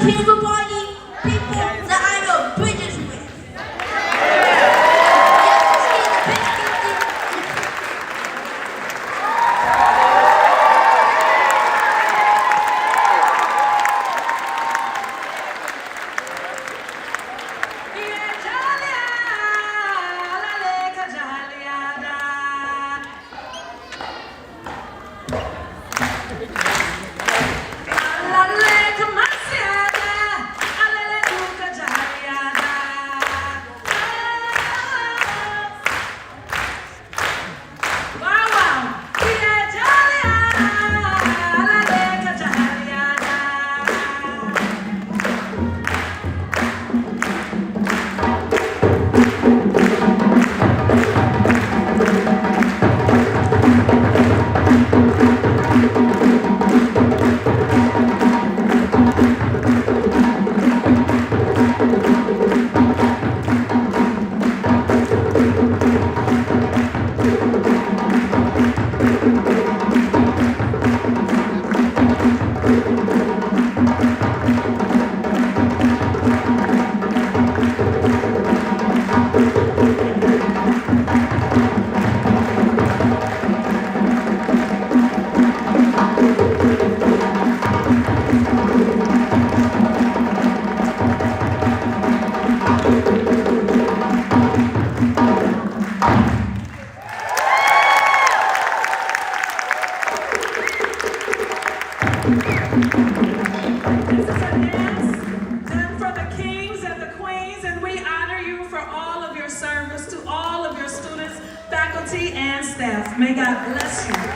Can everybody, people that I know bridges with? And staff. May God bless you in your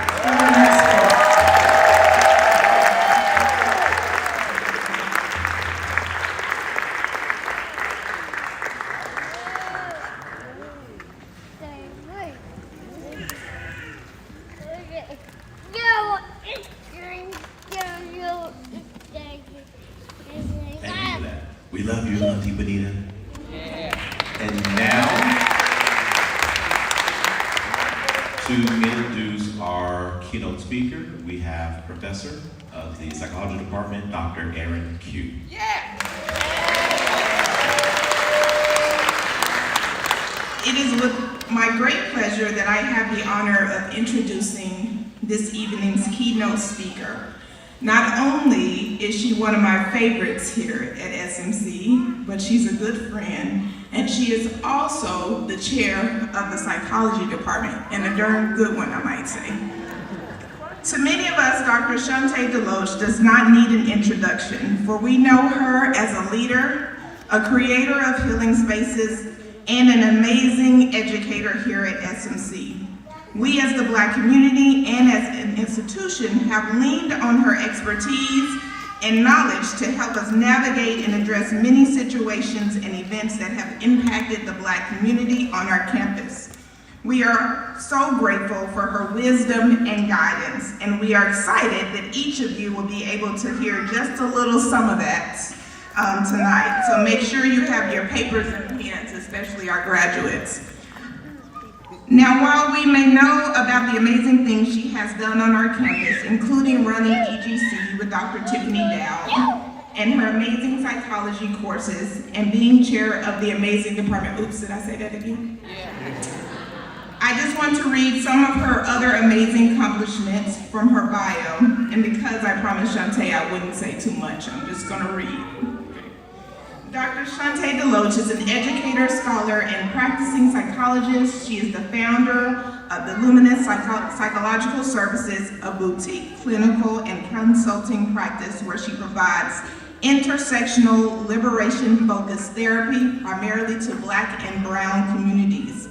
next day. Thank you for that. We love you, Auntie Benita. And now, to introduce our keynote speaker, we have Professor of the Psychology Department, Dr. Aaron Q. It is with my great pleasure that I have the honor of introducing this evening's keynote speaker. Not only is she one of my favorites here at SMC, but she's a good friend, and she is also the chair of the psychology department, and a darn good one, I might say. To many of us, Dr. Shante Deloach does not need an introduction, for we know her as a leader, a creator of healing spaces, and an amazing educator here at SMC. We as the Black community and as an institution have leaned on her expertise and knowledge to help us navigate and address many situations and events that have impacted the Black community on our campus. We are so grateful for her wisdom and guidance, and we are excited that each of you will be able to hear just a little some of that tonight. So make sure you have your papers and pens, especially our graduates. Now, while we may know about the amazing things she has done on our campus, including running EGC with Dr. Tiffany Dow, and her amazing psychology courses, and being chair of the amazing department. Oops, did I say that again? I just want to read some of her other amazing accomplishments from her bio, and because I promised Shante I wouldn't say too much, I'm just gonna read. Dr. Shante Deloach is an educator, scholar, and practicing psychologist. She is the founder of the Luminous Psychological Services, a boutique clinical and consulting practice where she provides intersectional, liberation-focused therapy, primarily to Black and Brown communities.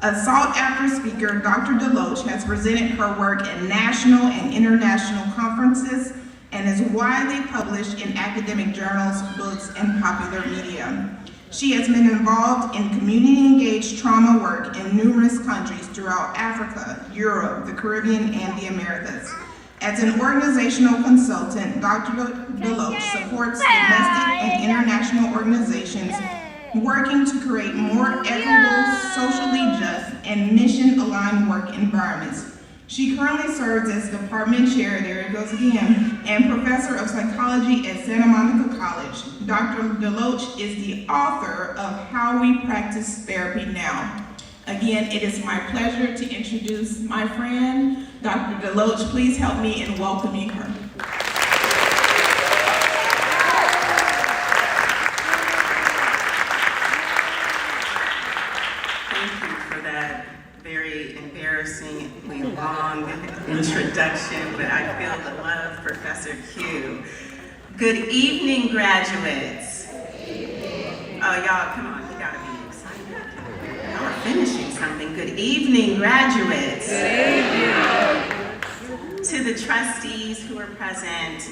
A sought-after speaker, Dr. Deloach has presented her work in national and international conferences and is widely published in academic journals, books, and popular media. She has been involved in community-engaged trauma work in numerous countries throughout Africa, Europe, the Caribbean, and the Americas. As an organizational consultant, Dr. Deloach supports domestic and international organizations working to create more equitable, socially just, and mission-aligned work environments. She currently serves as department chair, there it goes again, and professor of psychology at Santa Monica College. Dr. DeLoach is the author of How We Practice Therapy Now. Again, it is my pleasure to introduce my friend, Dr. DeLoach. Please help me in welcoming her. Thank you for that very embarrassingly long introduction, but I feel the love, Professor Q. Good evening, graduates. Oh, y'all, come on, you gotta be excited. Y'all are finishing something. Good evening, graduates. To the trustees who are present,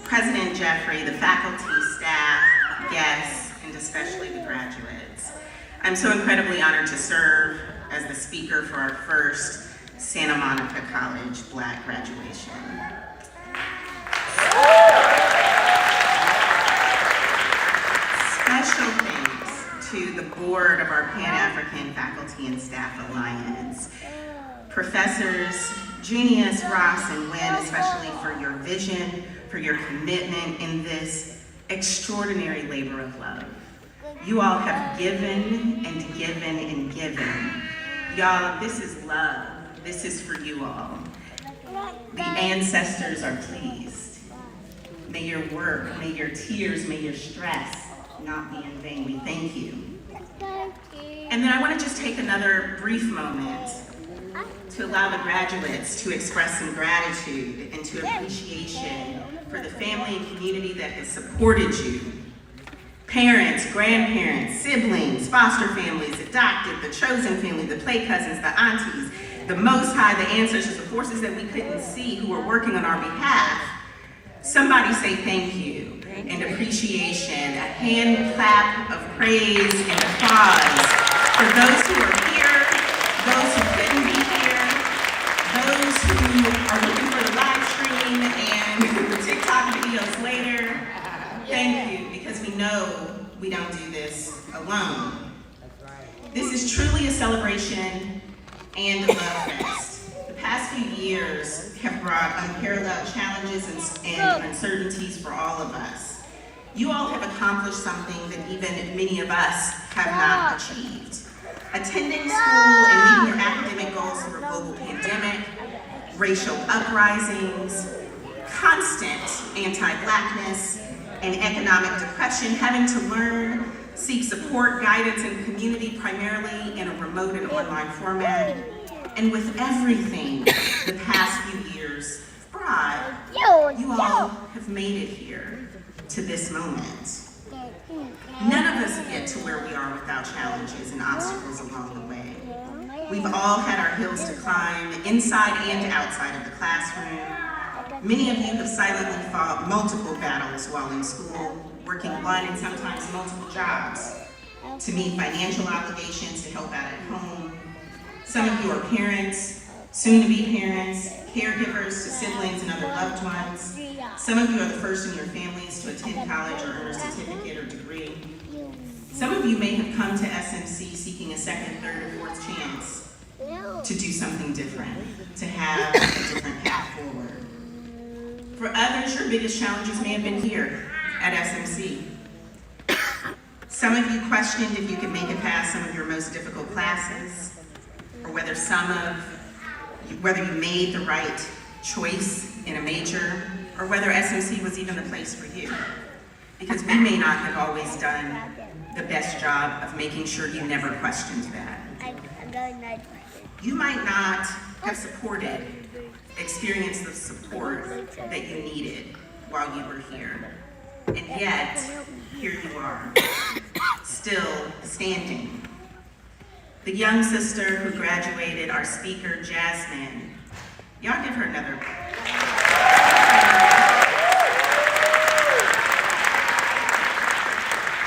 President Jeffrey, the faculty, staff, guests, and especially the graduates. I'm so incredibly honored to serve as the speaker for our first Santa Monica College Black graduation. Special thanks to the board of our Pan-African Faculty and Staff Alliance. Professors Junius, Ross, and Wynn, especially for your vision, for your commitment in this extraordinary labor of love. You all have given and given and given. Y'all, this is love. This is for you all. The ancestors are pleased. May your work, may your tears, may your stress not be in vain. We thank you. And then I want to just take another brief moment to allow the graduates to express some gratitude and to appreciation for the family and community that has supported you. Parents, grandparents, siblings, foster families, adopted, the chosen family, the play cousins, the aunties, the Most High, the ancestors, the forces that we couldn't see who are working on our behalf. Somebody say thank you and appreciation, a hand clap of praise and applause for those who are here, those who couldn't be here, those who are looking for the live stream and the TikTok videos later. Thank you, because we know we don't do this alone. This is truly a celebration and a love fest. The past few years have brought unparalleled challenges and uncertainties for all of us. You all have accomplished something that even many of us have not achieved. Attending school and meeting your academic goals through a global pandemic, racial uprisings, constant anti-Blackness, and economic depression, having to learn, seek support, guidance, and community primarily in a remote and online format. And with everything the past few years brought, you all have made it here to this moment. None of us get to where we are without challenges and obstacles along the way. We've all had our hills to climb, inside and outside of the classroom. Many of you have silently fought multiple battles while in school, working one and sometimes multiple jobs to meet financial obligations to help out at home. Some of you are parents, soon-to-be parents, caregivers to siblings and other loved ones. Some of you are the first in your families to attend college or earn a certificate or degree. Some of you may have come to SMC seeking a second, third, or fourth chance to do something different, to have a different path forward. For others, your biggest challenges may have been here at SMC. Some of you questioned if you could make it past some of your most difficult classes, or whether you made the right choice in a major, or whether SMC was even the place for you. Because we may not have always done the best job of making sure you never questioned that. You might not have experienced the support that you needed while you were here. And yet, here you are, still standing. The young sister who graduated, our speaker, Jasmine. Y'all give her another.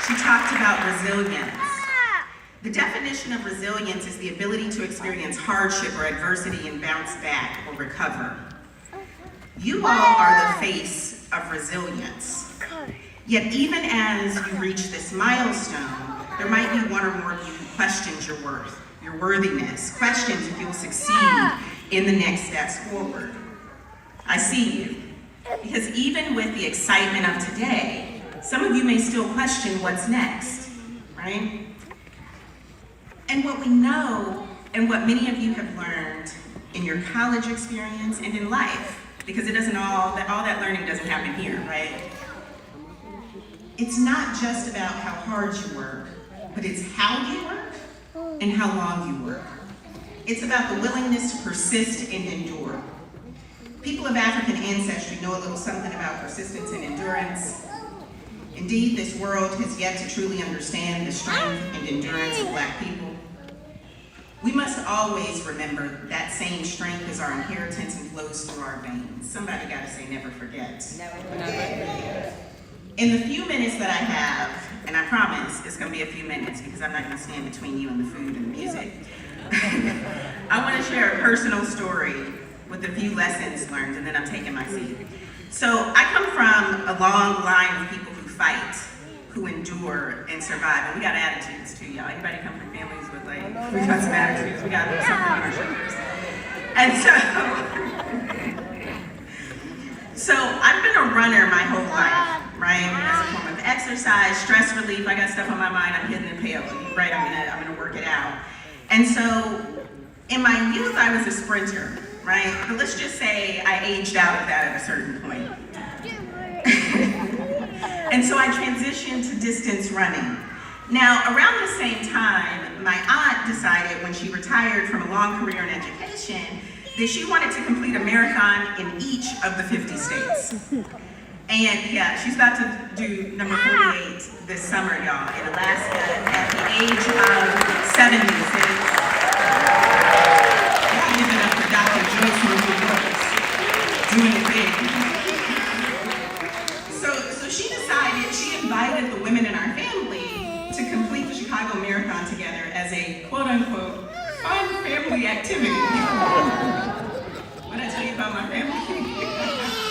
She talked about resilience. The definition of resilience is the ability to experience hardship or adversity and bounce back or recover. You all are the face of resilience. Yet even as you reach this milestone, there might be one or more of you who questions your worth, your worthiness, questions if you'll succeed in the next steps forward. I see you. Because even with the excitement of today, some of you may still question what's next, right? And what we know, and what many of you have learned in your college experience and in life, because all that learning doesn't happen here, right? It's not just about how hard you work, but it's how you work and how long you work. It's about the willingness to persist and endure. People of African ancestry know a little something about persistence and endurance. Indeed, this world has yet to truly understand the strength and endurance of Black people. We must always remember that same strength is our inheritance and flows through our veins. Somebody gotta say never forget. Never forget. In the few minutes that I have, and I promise it's gonna be a few minutes because I'm not gonna stand between you and the food and the music, I wanna share a personal story with a few lessons learned, and then I'm taking my seat. So I come from a long line of people who fight, who endure and survive, and we got attitudes too, y'all. Anybody come from families with we got some attitudes, we got something on our shoulders. And so I've been a runner my whole life, right? As a form of exercise, stress relief. I got stuff on my mind, I'm hitting the pail, right? I'm gonna work it out. And so in my youth, I was a sprinter, right? But let's just say I aged out of that at a certain point. And so I transitioned to distance running. Now, around the same time, my aunt decided when she retired from a long career in education that she wanted to complete a marathon in each of the 50 states. And yeah, she's about to do number 48 this summer, y'all, in Alaska at the age of 70. Give it up for Dr. Joyce doing it big. So she decided, she invited the women in our family to complete the Chicago Marathon together as a quote-unquote fun family activity. What did I tell you about my family?